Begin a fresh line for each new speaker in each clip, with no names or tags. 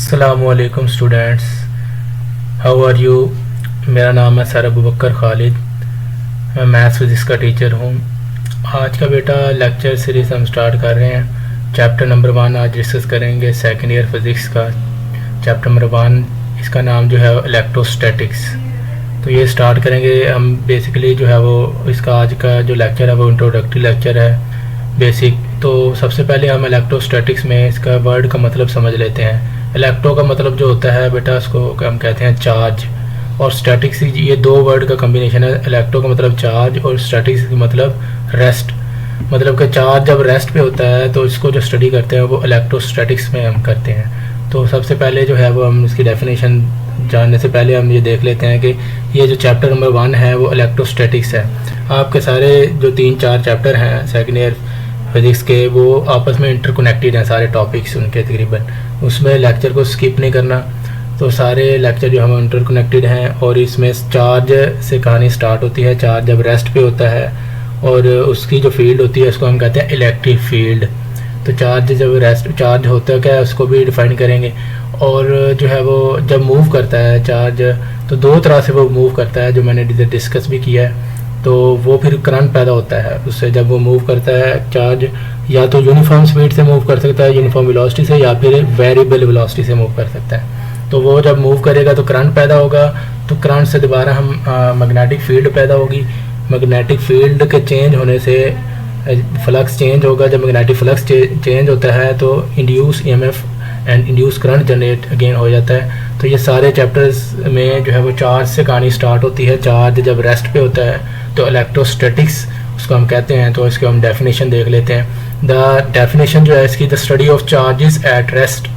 अस्सलामुअलैकुम students, how are you. मेरा नाम है सर अबू बकर खालिद, मैं मैथ्स फिज़िक्स का टीचर हूँ। आज का बेटा लेक्चर सीरीज़ हम स्टार्ट कर रहे हैं। चैप्टर नंबर 1 आज डिस्कस करेंगे, सेकेंड ईयर फिज़िक्स का चैप्टर नंबर 1। इसका नाम जो है इलेक्ट्रोस्टैटिक्स। तो ये स्टार्ट करेंगे हम। बेसिकली जो है वो इसका आज का जो लेक्चर है वो इंट्रोडक्टरी लेक्चर है, बेसिक। तो सबसे पहले हम इलेक्ट्रोस्टैटिक्स में इसका वर्ड का मतलब समझ लेते हैं। इलेक्ट्रो का मतलब जो होता है बेटा, उसको हम कहते हैं चार्ज, और स्टैटिक्स, ये दो वर्ड का कम्बिनेशन है। इलेक्ट्रो का मतलब चार्ज और स्टैटिक्स का मतलब रेस्ट। मतलब कि चार्ज जब रेस्ट पे होता है तो इसको जो स्टडी करते हैं वो इलेक्ट्रोस्टैटिक्स में हम करते हैं। तो सबसे पहले जो है वो हम इसकी डेफिनेशन जानने से पहले हम ये देख लेते हैं कि ये जो चैप्टर नंबर 1 है वो इलेक्ट्रोस्टैटिक्स है। आपके सारे जो 3-4 चैप्टर हैं सेकेंड ईयर फिज़िक्स के, वो आपस में इंटरकनेक्टेड हैं, सारे टॉपिक्स उनके तकरीबन। उसमें लेक्चर को स्किप नहीं करना। तो सारे लेक्चर जो हम इंटरकनेक्टेड हैं, और इसमें चार्ज से कहानी स्टार्ट होती है। चार्ज जब रेस्ट पे होता है और उसकी जो फील्ड होती है उसको हम कहते हैं इलेक्ट्रिक फील्ड। तो चार्ज जब रेस्ट, चार्ज होता है क्या है उसको भी डिफाइन करेंगे। और जो है वो जब मूव करता है चार्ज, तो दो तरह से वो मूव करता है, जो मैंने डिस्कस भी किया है। तो वो फिर करंट पैदा होता है उससे। जब वो मूव करता है चार्ज, या तो यूनिफॉर्म स्पीड से मूव कर सकता है, यूनिफॉर्म वेलोसिटी से, या फिर वेरिएबल वेलोसिटी से मूव कर सकता है। तो वो जब मूव करेगा तो करंट पैदा होगा। तो करंट से दोबारा हम मैग्नेटिक फील्ड पैदा होगी। मैग्नेटिक फील्ड के चेंज होने से फ्लक्स चेंज होगा। जब मैग्नेटिक फ्लक्स चेंज होता है तो induce EMF and induce current generate again हो जाता है। तो ये सारे चैप्टर्स में जो है वो चार्ज से कहानी स्टार्ट होती है। चार्ज जब रेस्ट पे होता है तो इलेक्ट्रोस्टैटिक्स उसको हम कहते हैं। तो इसके हम डेफिनेशन देख लेते हैं। द डेफिनेशन जो है इसकी, the study of charges at rest.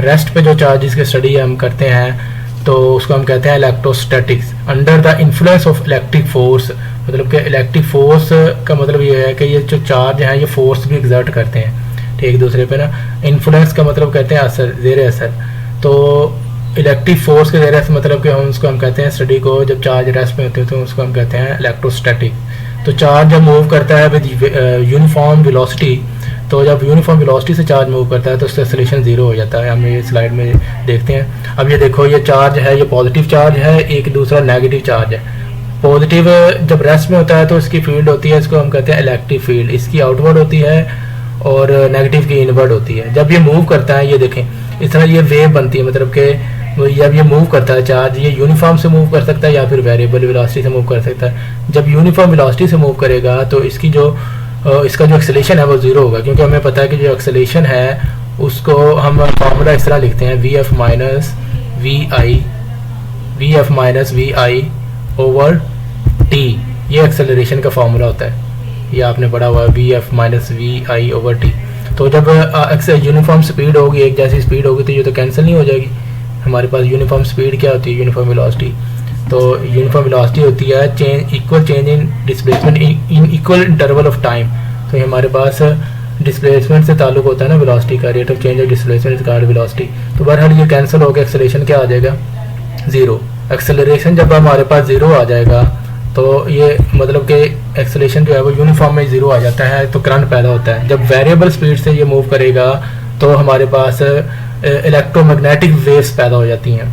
Rest पे जो चार्जेस की स्टडी हम करते हैं तो उसको हम कहते हैं electrostatics. Under the influence of electric force, मतलब कि इलेक्ट्रिक फोर्स का मतलब ये है कि ये जो चार्ज हैं ये फोर्स भी एग्जर्ट करते हैं एक दूसरे पे ना। इन्फ्लुएंस का मतलब कहते हैं असर, ज़ेर असर। तो इलेक्ट्रिक फोर्स के ज़रिए मतलब कि हम उसको हम कहते हैं स्टडी को, जब चार्ज रेस्ट में होते हैं तो उसको हम कहते हैं इलेक्ट्रोस्टैटिक। तो चार्ज जब मूव करता है विद यूनिफॉर्म वेलोसिटी, तो जब यूनिफॉर्म वेलोसिटी से चार्ज मूव करता है तो उसका एक्सेलरेशन 0 हो जाता है। हम ये स्लाइड में देखते हैं। अब ये देखो, ये चार्ज है, ये पॉजिटिव चार्ज है, एक दूसरा नेगेटिव चार्ज है। पॉजिटिव जब रेस्ट में होता है तो इसकी फील्ड होती है, इसको हम कहते हैं इलेक्ट्रिक फील्ड। इसकी आउटवर्ड होती है और नेगेटिव की इनवर्ड होती है। जब ये मूव करता है, ये देखें इस तरह ये वेव बनती है, मतलब कि जब ये मूव करता है चार्ज, ये यूनिफॉर्म से मूव कर सकता है या फिर वेरिएबल वेलोसिटी से मूव कर सकता है। जब यूनिफॉर्म वेलोसिटी से मूव करेगा तो इसकी जो इसका जो एक्सेलरेशन है वो 0 होगा, क्योंकि हमें पता है कि जो एक्सेलरेशन है उसको हम फार्मूला इस तरह लिखते हैं, V F V I over T. ये एक्सेलरेशन का फार्मूला होता है, ये आपने पढ़ा हुआ है, वी आई ओवर टी। तो जब यूनिफॉर्म स्पीड होगी, एक जैसी स्पीड होगी, तो ये तो कैंसिल नहीं हो जाएगी। हमारे पास यूनिफॉर्म स्पीड क्या होती है, यूनिफॉर्म वेलोसिटी। तो यूनिफॉर्म वेलोसिटी होती है equal change in displacement in equal interval of time. तो हमारे पास डिस्प्लेसमेंट से ताल्लुक होता है ना वेलोसिटी का, rate of change of displacement का वेलोसिटी। तो बहरहाल ये कैंसिल हो गया, एक्सेलरेशन क्या आ जाएगा, 0। एक्सेलरेशन जब हमारे पास 0 आ जाएगा तो ये मतलब कि एक्सेलरेशन जो है वो यूनिफॉर्म में 0 आ जाता है, तो करंट पैदा होता है। जब वेरिएबल स्पीड से ये मूव करेगा तो हमारे पास इलेक्ट्रोमैग्नेटिक वेव्स पैदा हो जाती हैं।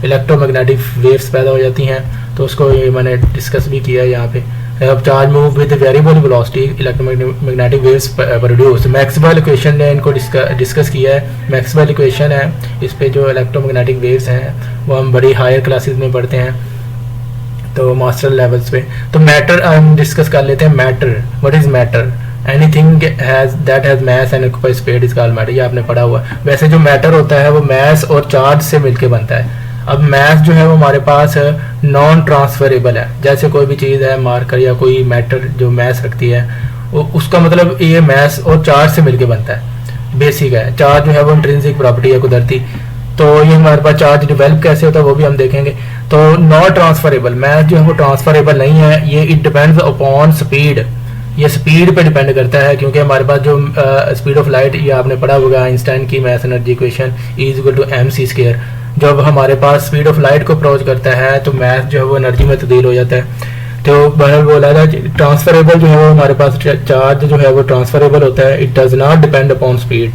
इलेक्ट्रोमैग्नेटिक वेव्स पैदा हो जाती हैं, तो उसको ये मैंने डिस्कस भी किया है यहाँ पे। अब charge move with variable velocity, electromagnetic waves produce. Maxwell equation ने इनको डिस्कस किया है। मैक्सवेल इक्वेशन है, इस पे जो इलेक्ट्रोमैग्नेटिक वेव्स हैं वो हम बड़ी हायर क्लासेस में पढ़ते हैं, तो मास्टर लेवल्स पे। तो मैटर हम डिस्कस कर लेते हैं। Matter, what is matter? Anything that has mass and occupies space is called matter. ये आपने पढ़ा हुआ। वैसे जो मैटर होता है वो मास और चार्ज से मिलके बनता है। अब मास जो है वो हमारे पास नॉन ट्रांसफरेबल है। जैसे कोई भी चीज़ है, मार्कर या कोई मैटर जो मास रखती है, उसका मतलब ये मास और चार्ज से मिलके बनता है, बेसिक है। चार्ज जो है वो इंट्रिंसिक प्रॉपर्टी है, कुदरती। तो ये हमारे पास चार्ज डिवेल्प कैसे होता है वो भी हम देखेंगे। तो नॉन ट्रांसफरेबल मास जो है वो ट्रांसफरेबल नहीं है। ये इट डिपेंड्स अपॉन स्पीड, ये स्पीड पे डिपेंड करता है, क्योंकि हमारे पास जो स्पीड ऑफ लाइट, ये आपने पढ़ा होगा आइंस्टाइन की mass energy equation is equal to mc²। जब हमारे पास स्पीड ऑफ लाइट को अप्रोच करता है तो मास जो है वो एनर्जी में तब्दील हो जाता है। तो बहरहाल बोला था ट्रांसफरेबल जो है वो हमारे पास चार्ज जो है वो ट्रांसफरेबल होता है, it does not depend upon speed.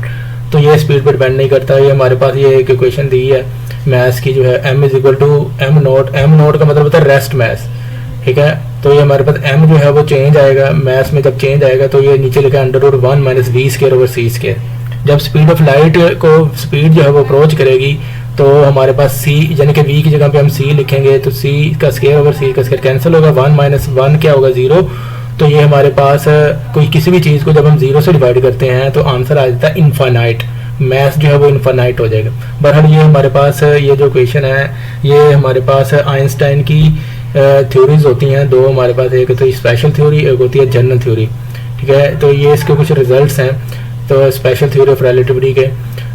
तो ये स्पीड पर डिपेंड नहीं करता। ये हमारे पास ये एक इक्वेशन दी है मैथ्स की जो है m is equal to M naught का मतलब होता है रेस्ट मैथ्स, ठीक है। तो ये हमारे पास m जो है वो चेंज आएगा मैथ्स में, जब चेंज आएगा तो ये नीचे लिखा है √1 माइनस v²/c²। जब स्पीड ऑफ लाइट को स्पीड जो है वो अप्रोच करेगी तो हमारे पास c यानी कि v की जगह पे हम c लिखेंगे तो c का स्क्वायर c का स्क्वायर कैंसिल होगा, 1 माइनस 1 क्या होगा 0। तो ये हमारे पास कोई किसी भी चीज़ को जब हम 0 से डिवाइड करते हैं तो आंसर आ जाता है इनफाइनाइट, मैथ जो है वो इनफाइनाइट हो जाएगा। बहरहाल ये हमारे पास ये जो क्वेश्चन है ये हमारे पास आइंस्टाइन की थ्योरीज होती हैं दो हमारे पास, एक तो स्पेशल थ्योरी, एक होती है जनरल थ्योरी, ठीक है। तो ये इसके कुछ रिजल्ट्स हैं। तो स्पेशल थ्योरी ऑफ रिलेटिविटी के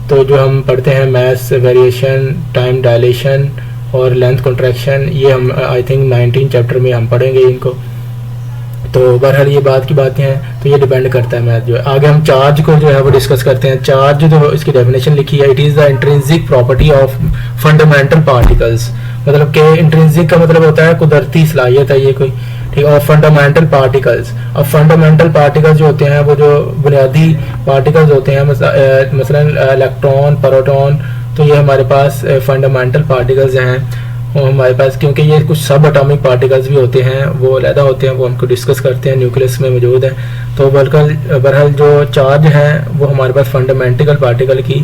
तो जो हम पढ़ते हैं मैस वेरिएशन, टाइम डायलेशन और लेंथ कॉन्ट्रैक्शन, ये हम आई थिंक 19 चैप्टर में हम पढ़ेंगे इनको। तो बहरहाल ये बात की बातें हैं, तो ये डिपेंड करता है मैथ जो है। आगे हम चार्ज को जो है वो डिस्कस करते हैं। चार्ज जो इसकी डेफिनेशन लिखी है, it is the intrinsic property of fundamental particles, मतलब कि इंट्रिंसिक का मतलब होता है कुदरती सलाहियत है ये कोई, ठीक है। और फंडामेंटल पार्टिकल्स, अब फंडामेंटल पार्टिकल्स जो होते हैं वो जो बुनियादी पार्टिकल्स होते हैं मसलन इलेक्ट्रॉन, प्रोटॉन, तो ये हमारे पास फंडामेंटल पार्टिकल्स हैं। और हमारे पास क्योंकि ये कुछ सब एटॉमिक पार्टिकल्स भी होते हैं वो अलहदा होते हैं, वो हमको डिस्कस करते हैं, न्यूक्लियस में मौजूद है। तो बहरहाल जो चार्ज है वो हमारे पास फंडामेंटल पार्टिकल की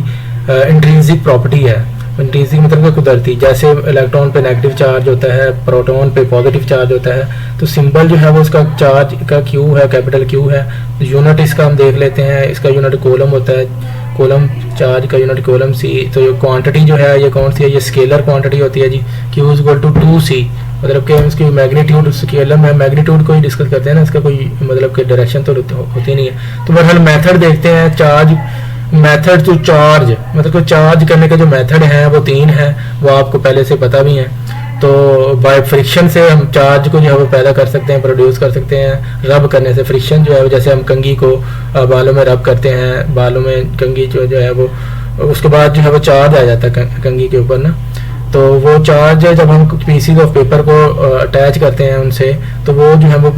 इंट्रिंसिक प्रॉपर्टी है। इंट्रिंसिक मतलब कुदरती, जैसे इलेक्ट्रॉन पे नेगेटिव चार्ज होता है, प्रोटॉन पे पॉजिटिव चार्ज होता है, तो सिंबल जो है वो उसका चार्ज का क्यू है, कैपिटल क्यू है। यूनिट इसका हम देख लेते हैं, इसका यूनिट कूलम होता है, कूलम चार्ज का यूनिट कूलम सी। तो ये क्वांटिटी जो है ये कौन सी है, ये स्केलर क्वांटिटी होती है जी, Q is equal to 2c, मतलब कि उसकी मैग्नीट्यूड स्केलर में मैग्नीट्यूड को ही डिस्कस करते हैं ना, इसका कोई मतलब कि डायरेक्शन तो होती नहीं है। तो बहरहाल मेथड देखते हैं, चार्ज मेथड टू चार्ज, मतलब कि चार्ज करने के जो मेथड हैं वो 3 हैं, वो आपको पहले से पता भी हैं। तो बाय फ्रिक्शन से हम चार्ज को जो है वो पैदा कर सकते हैं, प्रोड्यूस कर सकते हैं। रब करने से फ्रिक्शन जो है, जैसे हम कंघी को बालों में रब करते हैं, बालों में कंघी जो है वो, उसके बाद जो है वो चार्ज आ जाता है कंघी के ऊपर ना। तो वो चार्ज जब हम पीसीज ऑफ पेपर को अटैच करते हैं उनसे, तो वो जो है वो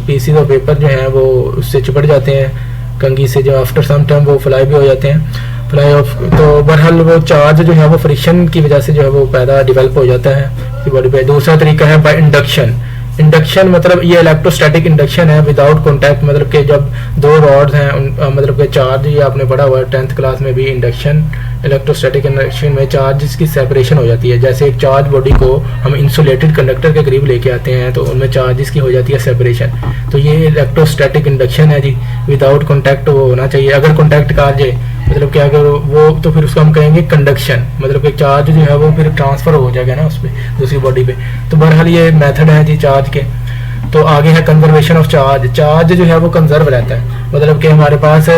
पीसीज ऑफ पेपर जो है वो उससे चिपट जाते हैं कंघी से, जो आफ्टर सम टाइम वो फ्लाई भी हो जाते हैं, फ्लाई ऑफ। तो बहरहाल वो चार्ज जो है वो फ्रिक्शन की वजह से जो है वो पैदा डिवेल्प हो जाता है बॉडी पे। दूसरा तरीका है बाय इंडक्शन। इंडक्शन मतलब ये इलेक्ट्रोस्टैटिक इंडक्शन है विदाउट कॉन्टैक्ट, मतलब कि जब दो रॉड्स हैं मतलब कि चार्ज, ये आपने पढ़ा हुआ है 10th क्लास में भी, इंडक्शन इलेक्ट्रोस्टैटिक इंडक्शन में चार्ज की सेपरेशन हो जाती है। जैसे एक चार्ज बॉडी को हम इंसुलेटेड कंडक्टर के करीब लेके आते हैं तो उनमें चार्जेस की हो जाती है सेपरेशन। तो ये इलेक्ट्रोस्टैटिक इंडक्शन है जी, विदाउट कॉन्टैक्ट वो होना चाहिए। अगर कॉन्टैक्ट कर जाए मतलब कि अगर वो, तो फिर उसको हम कहेंगे कंडक्शन, मतलब कि चार्ज जो है वो फिर ट्रांसफर हो जाएगा ना उस पर, दूसरी बॉडी पे। तो बहरहाल ये मेथड है जी चार्ज के। तो आगे है कंजर्वेशन ऑफ चार्ज। चार्ज जो है वो कंजर्व रहता है, मतलब कि हमारे पास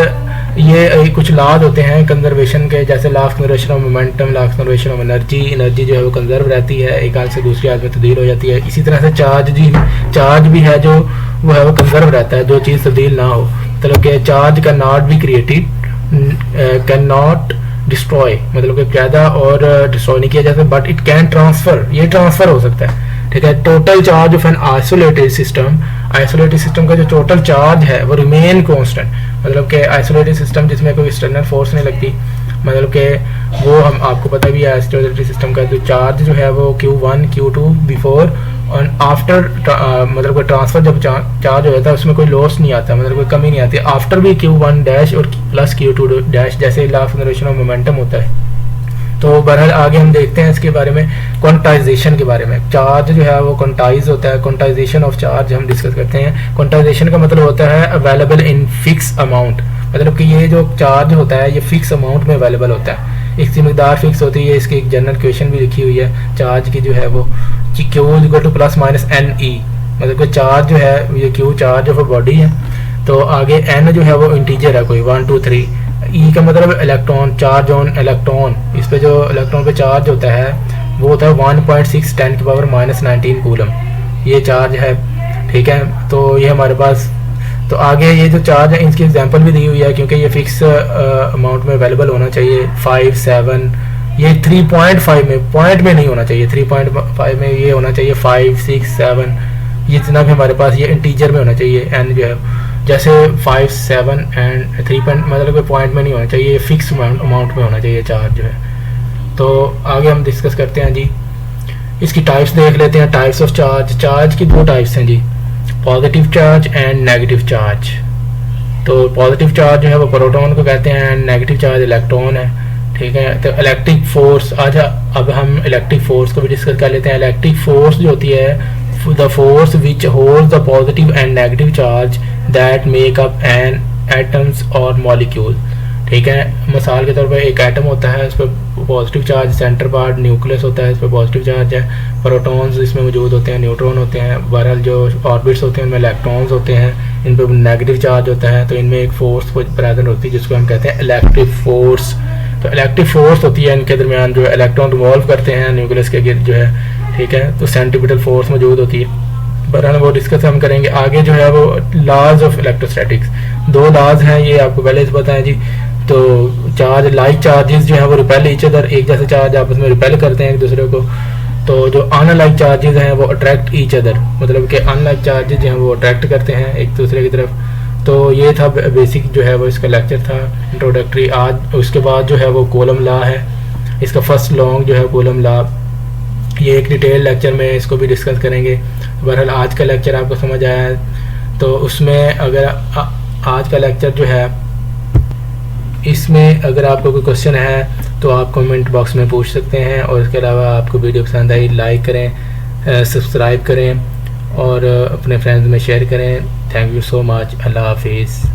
ये कुछ लॉज होते हैं कंजर्वेशन के, जैसे law of conservation of momentum, law of conservation of energy. Energy जो है वो कंजर्व रहती है, एक हाल से दूसरी हाल में तब्दील हो जाती है। इसी तरह से चार्ज भी है जो वो है वो कंजर्व रहता है, जो चीज़ तब्दील ना हो। मतलब कि चार्ज का not be created, can not destroy, मतलब कि पैदा और डिस्ट्रॉय नहीं किया जाता, बट इट कैन ट्रांसफर, ये ट्रांसफर हो सकता है, ठीक है। Total charge of an isolated system का जो टोटल चार्ज है वो रिमेन कांस्टेंट, मतलब कि आइसोलेटेड सिस्टम जिसमें कोई एक्सटर्नल फोर्स नहीं लगती, मतलब कि वो हम आपको पता भी है आइसोलेटेड सिस्टम का जो चार्ज जो है वो Q1 Q2 बिफोर और आफ्टर, मतलब कि ट्रांसफर जब चार्ज हो जाता है उसमें कोई लॉस नहीं आता, मतलब कोई कमी नहीं आती। आफ्टर भी Q1 डैश और प्लस Q2 डैश, जैसे law of conservation of momentum होता है। तो बहरहाल आगे हम देखते हैं इसके बारे में, क्वांटाइजेशन के बारे में। चार्ज जो है वो क्वांटाइज होता है, क्वांटाइजेशन ऑफ चार्ज हम डिस्कस करते हैं। क्वांटाइजेशन का मतलब होता है अवेलेबल इन फिक्स अमाउंट, मतलब कि ये जो चार्ज होता है ये फिक्स अमाउंट में अवेलेबल होता है, इसकी मकदार फिक्स होती है। इसकी एक जनरल इक्वेशन भी लिखी हुई है चार्ज की जो है वो Q equal two plus minus NE, मतलब कि चार्ज जो है ये Q चार्ज ऑफ बॉडी है। तो आगे N जो है वो इंटीजर है कोई 1 2 3, E का मतलब इलेक्ट्रॉन, चार्ज ऑन इलेक्ट्रॉन, इस पे जो इलेक्ट्रॉन पे चार्ज होता है वो होता है 1.6 10 की पावर माइनस 19 कूलम, ये चार्ज है, ठीक है। तो ये हमारे पास, तो आगे ये जो चार्ज है इसकी एग्जांपल भी दी हुई है, क्योंकि ये फिक्स अमाउंट में अवेलेबल होना चाहिए। 5 7, ये 3.5 में, पॉइंट में नहीं होना चाहिए, 3.5 में ये होना चाहिए 5 6 7, ये जितना भी हमारे पास ये इंटीजर में होना चाहिए N जो है। जैसे 5, 7 एंड 3 पॉइंट, मतलब कोई पॉइंट में नहीं होना चाहिए, ये फिक्स अमाउंट में होना चाहिए चार्ज जो है। तो आगे हम डिस्कस करते हैं जी, इसकी टाइप्स देख लेते हैं। टाइप्स ऑफ चार्ज, चार्ज की 2 टाइप्स हैं जी, positive charge and negative charge. तो पॉजिटिव चार्ज जो है वो प्रोटॉन को कहते हैं एंड नेगेटिव चार्ज इलेक्ट्रॉन है, ठीक है। तो इलेक्ट्रिक फोर्स, आज अब हम इलेक्ट्रिक फोर्स को भी डिस्कस कर लेते हैं। इलेक्ट्रिक फोर्स जो होती है, the force which holds the positive and negative charge that make up an atoms और मॉलिक्यूल, ठीक है। मिसाल के तौर पर एक एटम होता है, उस पर positive charge, centre part nucleus होता है, इस पर पॉजिटिव चार्ज है, प्रोटॉन्स इसमें मौजूद होते हैं, न्यूट्रॉन होते हैं, बहरहाल जो ऑर्बिट्स होते हैं उनमें इलेक्ट्रॉन्स होते हैं, इन पर नेगेटिव चार्ज होता है। तो इनमें एक फोर्स प्रेजेंट होती है जिसको हम कहते हैं इलेक्ट्रिक फोर्स। तो इलेक्ट्रिक फोर्स होती है इनके दरमियान, जो इलेक्ट्रॉन रिवॉल्व करते हैं न्यूक्लियस के गिर्द जो है, ठीक है। तो सेंट्रीपिटल फोर्स मौजूद होती है, बहरहाल वो डिस्कस हम करेंगे आगे। जो है वो लॉज ऑफ इलेक्ट्रोस्टैटिक्स, 2 लॉज हैं, ये आपको पहले से पता है जी। तो चार्ज, लाइक चार्जेस जो है वो रिपेल ईच अदर, एक जैसे चार्ज आपस में रिपेल करते हैं एक दूसरे को। तो जो अनलाइक चार्जेस हैं वो अट्रैक्ट ईच अदर, मतलब कि अनलाइक चार्जेस जो हैं वो अट्रैक्ट करते हैं एक दूसरे की तरफ। तो ये था बेसिक जो है वो इसका लेक्चर था, इंट्रोडक्टरी। आज उसके बाद जो है वो कूलम लॉ है, इसका फर्स्ट लॉन्ग जो है कूलम लॉ, ये एक डिटेल लेक्चर में इसको भी डिस्कस करेंगे। बहरहाल आज का लेक्चर आपको समझ आया है, तो उसमें अगर आज का लेक्चर जो है, इसमें अगर आपको कोई क्वेश्चन है तो आप कमेंट बॉक्स में पूछ सकते हैं। और इसके अलावा आपको वीडियो पसंद आई, लाइक करें, सब्सक्राइब करें और अपने फ्रेंड्स में शेयर करें। Thank you so much. अल्लाह हाफिज़।